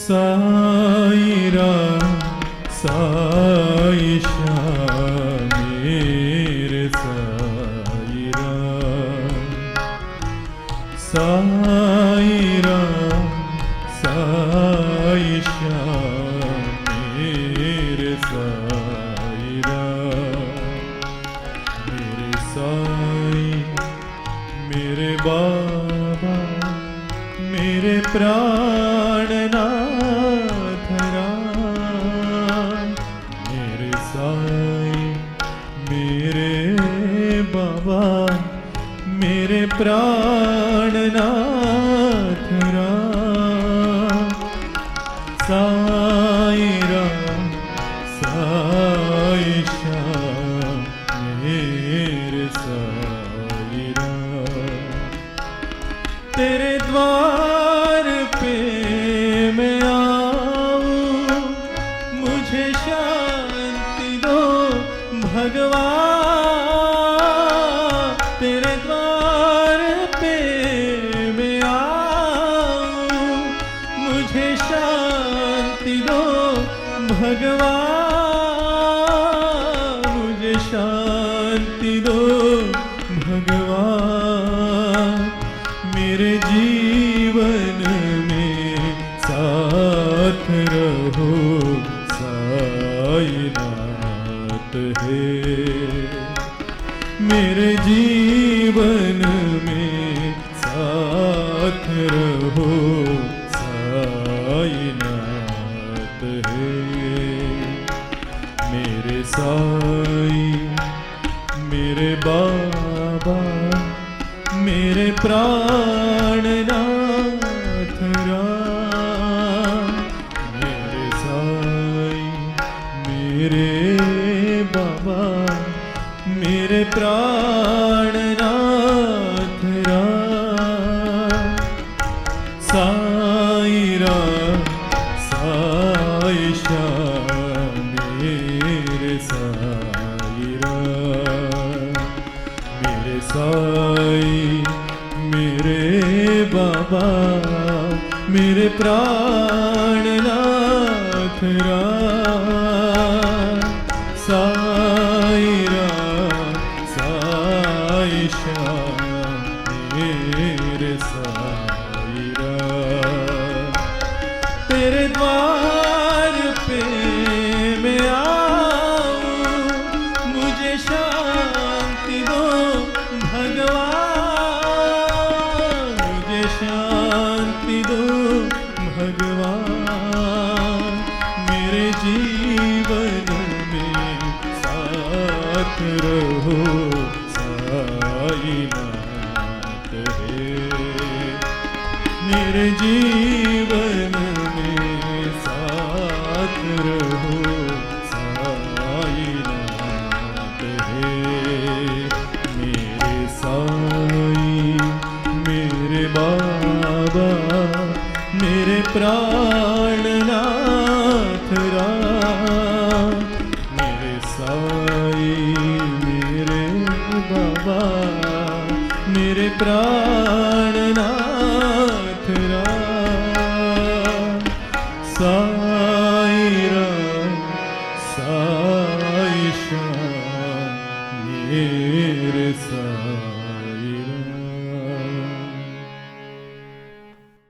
साई राम साई श्याम मेरे साई राम, साई राम साई श्याम मेरे साई राम, मेरे साई मेरे बाबा मेरे प्राणनाथ राम, मेरे साई मेरे बाबा मेरे प्राणनाथ राम, साई राम साई श्याम मेरे साई राम, तेरे द्वार पे मैं आऊं, मुझे शांति दो भगवान, तेरे द्वार पे मैं आऊं, मुझे शांति दो भगवान, मुझे शांति दो भगवान, मेरे जीवन में साथ रहो साईनाथ है, मेरे जीवन में साथ रहो साईनाथ है, मेरे साई मेरे बाबा मेरे प्राणनाथ राम, मेरे साई मेरे बाबा मेरे प्राणनाथ राम, साई राम साई श्याम मेरे साई राम, मेरे साई मेरे बाबा मेरे प्राणनाथ राम, साई राम साई श्याम मेरे साई राम, तेरे द्वार पे मैं आऊं, मुझे शांति दो भगवान, मुझे शांति दो भगवान, मेरे जीवन में साथ रहो साईनाथ है, मेरे जीवन में साथ रहो साईनाथ है, मेरे साई मेरे बाबा मेरे प्राणनाथ राम, मेरे साई मेरे बाबा मेरे प्राण